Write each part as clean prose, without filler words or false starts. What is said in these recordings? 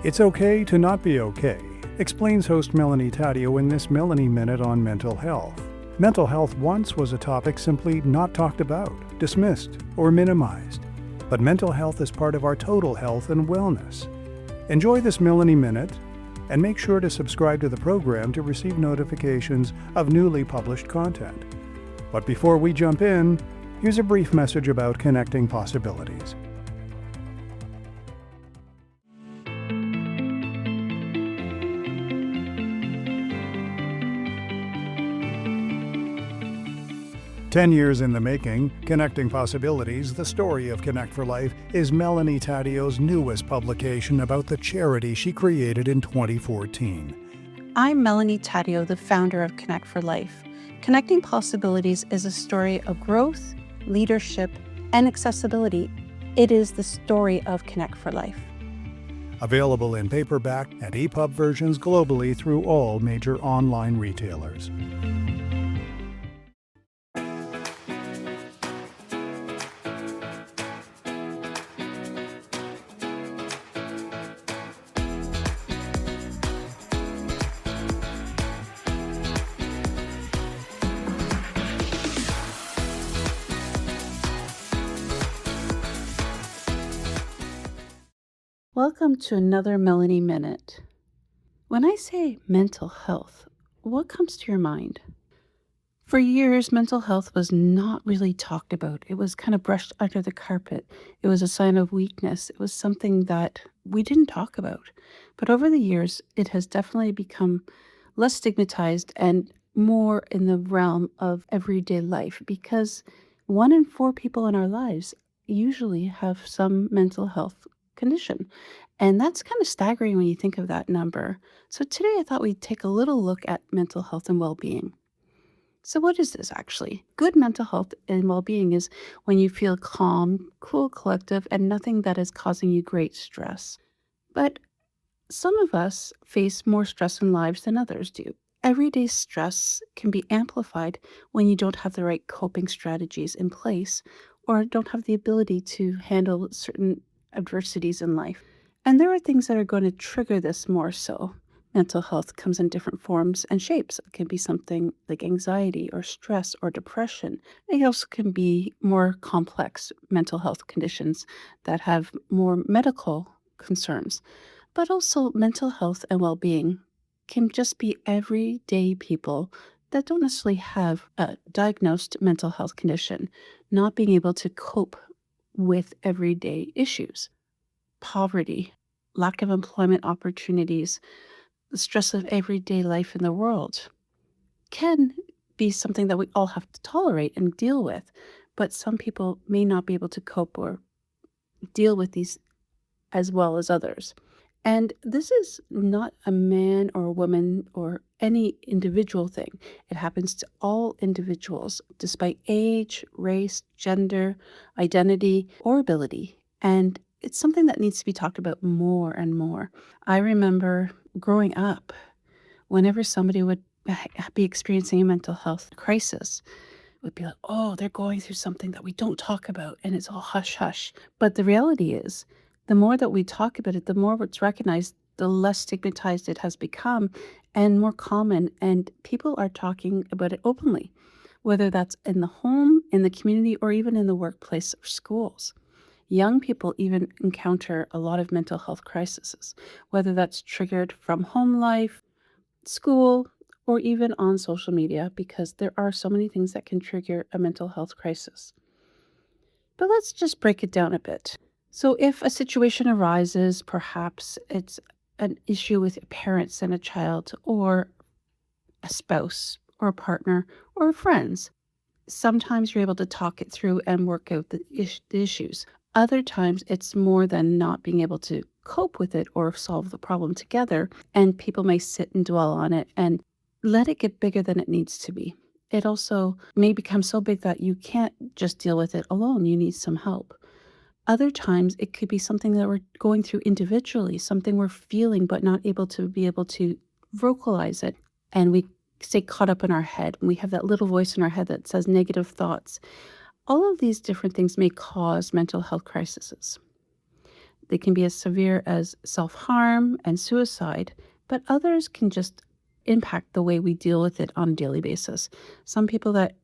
It's okay to not be okay, explains host Melanie Taddeo in this Melanie Minute on mental health. Mental health once was a topic simply not talked about, dismissed, or minimized. But mental health is part of our total health and wellness. Enjoy this Melanie Minute and make sure to subscribe to the program to receive notifications of newly published content. But before we jump in, here's a brief message about connecting possibilities. "10 years in the making, Connecting Possibilities, the story of Connect for Life," is Melanie Taddeo's newest publication about the charity she created in 2014. I'm Melanie Taddeo, the founder of Connect for Life. Connecting Possibilities is a story of growth, leadership, and accessibility. It is the story of Connect for Life. Available in paperback and EPUB versions globally through all major online retailers. Welcome to another Melanie Minute. When I say mental health, what comes to your mind? For years, mental health was not really talked about. It was kind of brushed under the carpet. It was a sign of weakness. It was something that we didn't talk about. But over the years, it has definitely become less stigmatized and more in the realm of everyday life, because 1 in 4 people in our lives usually have some mental health condition. And that's kind of staggering when you think of that number. So today I thought we'd take a little look at mental health and well-being. So what is this actually? Good mental health and well-being is when you feel calm, cool, collective, and nothing that is causing you great stress. But some of us face more stress in lives than others do. Everyday stress can be amplified when you don't have the right coping strategies in place or don't have the ability to handle certain adversities in life. And there are things that are going to trigger this more so. Mental health comes in different forms and shapes. It can be something like anxiety or stress or depression. It also can be more complex mental health conditions that have more medical concerns. But also mental health and well-being can just be everyday people that don't necessarily have a diagnosed mental health condition, not being able to cope with everyday issues. Poverty, lack of employment opportunities, the stress of everyday life in the world can be something that we all have to tolerate and deal with, but some people may not be able to cope or deal with these as well as others. And this is not a man or a woman or any individual thing. It happens to all individuals, despite age, race, gender, identity, or ability. And it's something that needs to be talked about more and more. I remember growing up, whenever somebody would be experiencing a mental health crisis, it would be like, oh, they're going through something that we don't talk about, and it's all hush hush. But the reality is, the more that we talk about it, the more it's recognized, the less stigmatized it has become and more common. And people are talking about it openly, whether that's in the home, in the community, or even in the workplace or schools. Young people even encounter a lot of mental health crises, whether that's triggered from home life, school, or even on social media, because there are so many things that can trigger a mental health crisis. But let's just break it down a bit. So if a situation arises, perhaps it's an issue with parents and a child, or a spouse, or a partner, or friends, sometimes you're able to talk it through and work out the issues. Other times it's more than not being able to cope with it or solve the problem together, and people may sit and dwell on it and let it get bigger than it needs to be. It also may become so big that you can't just deal with it alone. You need some help. Other times it could be something that we're going through individually, something we're feeling but not able to vocalize it. And we stay caught up in our head. We have that little voice in our head that says negative thoughts. All of these different things may cause mental health crises. They can be as severe as self-harm and suicide, but others can just impact the way we deal with it on a daily basis. Some people that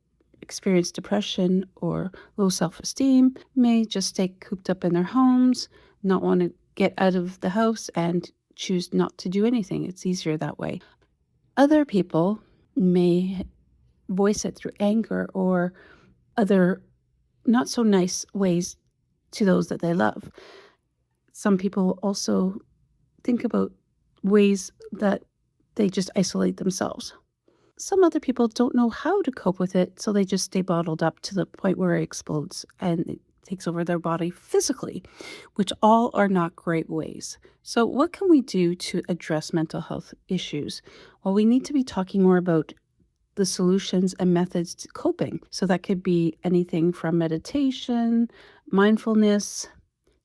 experience depression or low self-esteem may just stay cooped up in their homes, not want to get out of the house, and choose not to do anything. It's easier that way. Other people may voice it through anger or other not so nice ways to those that they love. Some people also think about ways that they just isolate themselves. Some other people don't know how to cope with it, so they just stay bottled up to the point where it explodes and it takes over their body physically, which all are not great ways. So, what can we do to address mental health issues? Well, we need to be talking more about the solutions and methods to coping. So, that could be anything from meditation, mindfulness,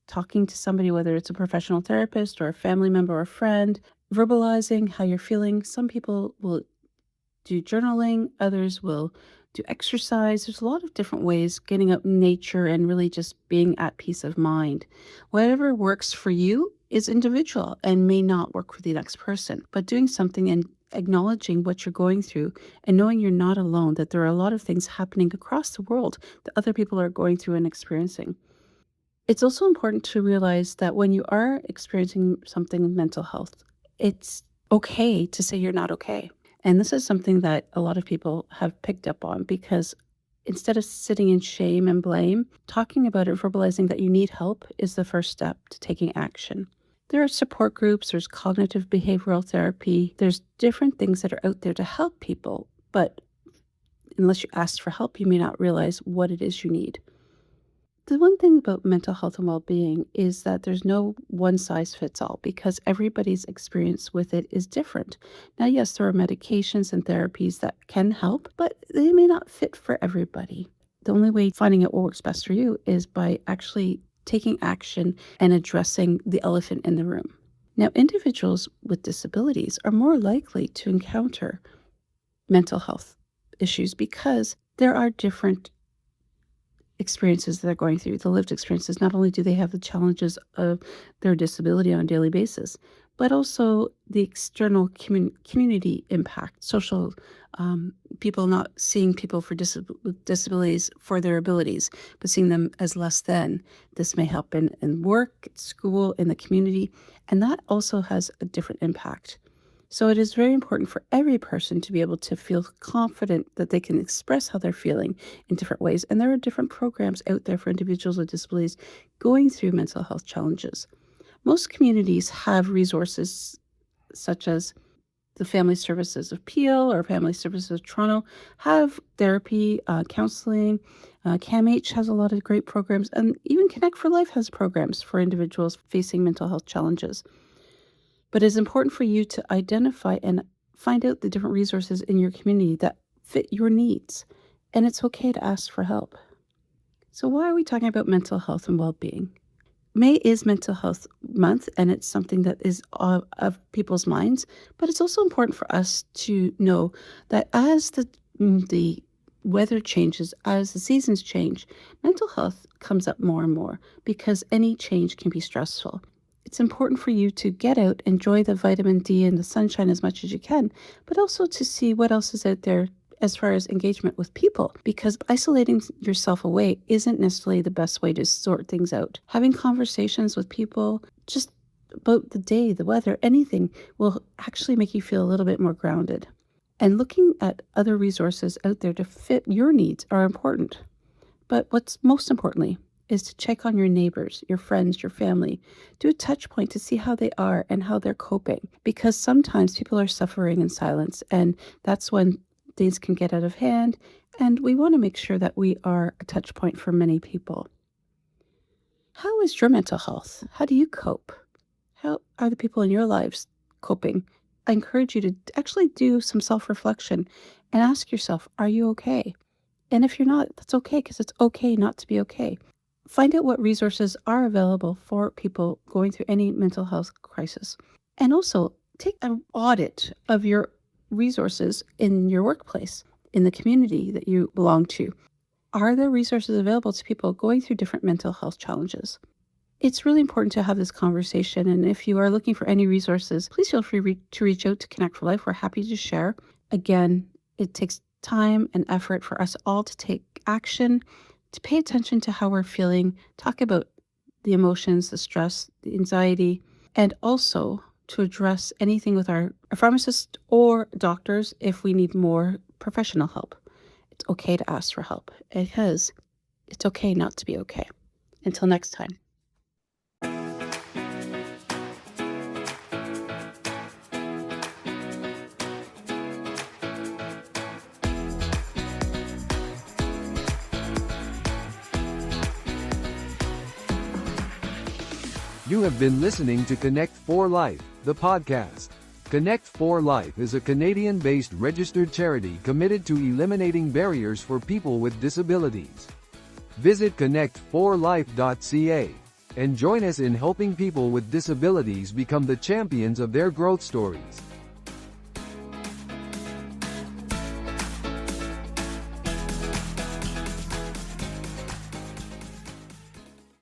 talking to somebody, whether it's a professional therapist or a family member or a friend, verbalizing how you're feeling. Some people will do journaling, others will do exercise. There's a lot of different ways getting out in nature and really just being at peace of mind. Whatever works for you is individual and may not work for the next person, but doing something and acknowledging what you're going through and knowing you're not alone, that there are a lot of things happening across the world that other people are going through and experiencing. It's also important to realize that when you are experiencing something in mental health, it's okay to say you're not okay. And this is something that a lot of people have picked up on because instead of sitting in shame and blame, talking about it, verbalizing that you need help is the first step to taking action. There are support groups, there's cognitive behavioral therapy, there's different things that are out there to help people, but unless you ask for help, you may not realize what it is you need. The one thing about mental health and well-being is that there's no one size fits all because everybody's experience with it is different. Now, yes, there are medications and therapies that can help, but they may not fit for everybody. The only way finding out what works best for you is by actually taking action and addressing the elephant in the room. Now, individuals with disabilities are more likely to encounter mental health issues because there are different experiences that they're going through, the lived experiences. Not only do they have the challenges of their disability on a daily basis, but also the external community impact, social people not seeing people with disabilities for their abilities, but seeing them as less than. This may help in work, at school, in the community, and that also has a different impact. So it is very important for every person to be able to feel confident that they can express how they're feeling in different ways. And there are different programs out there for individuals with disabilities going through mental health challenges. Most communities have resources such as the Family Services of Peel or Family Services of Toronto have therapy, counseling. CAMH has a lot of great programs, and even Connect for Life has programs for individuals facing mental health challenges. But it's important for you to identify and find out the different resources in your community that fit your needs. And it's okay to ask for help. So why are we talking about mental health and well-being? May is Mental Health Month, and it's something that is of people's minds. But it's also important for us to know that as the weather changes, as the seasons change, mental health comes up more and more because any change can be stressful. It's important for you to get out, enjoy the vitamin D and the sunshine as much as you can, but also to see what else is out there as far as engagement with people, because isolating yourself away isn't necessarily the best way to sort things out. Having conversations with people just about the day, the weather, anything will actually make you feel a little bit more grounded. And looking at other resources out there to fit your needs are important. But what's most importantly is to check on your neighbors, your friends, your family. Do a touch point to see how they are and how they're coping, because sometimes people are suffering in silence, and that's when things can get out of hand, and we want to make sure that we are a touch point for many people. How is your mental health? How do you cope? How are the people in your lives coping? I encourage you to actually do some self-reflection and ask yourself, are you okay? And if you're not, that's okay, because it's okay not to be okay. Find out what resources are available for people going through any mental health crisis. And also take an audit of your resources in your workplace, in the community that you belong to. Are there resources available to people going through different mental health challenges? It's really important to have this conversation. And if you are looking for any resources, please feel free to reach out to Connect for Life. We're happy to share. Again, it takes time and effort for us all to take action, to pay attention to how we're feeling, talk about the emotions, the stress, the anxiety, and also to address anything with our pharmacist or doctors if we need more professional help. It's okay to ask for help because it's okay not to be okay. Until next time. You have been listening to Connect for Life, the podcast. Connect for Life is a Canadian-based registered charity committed to eliminating barriers for people with disabilities. Visit connectforlife.ca and join us in helping people with disabilities become the champions of their growth stories.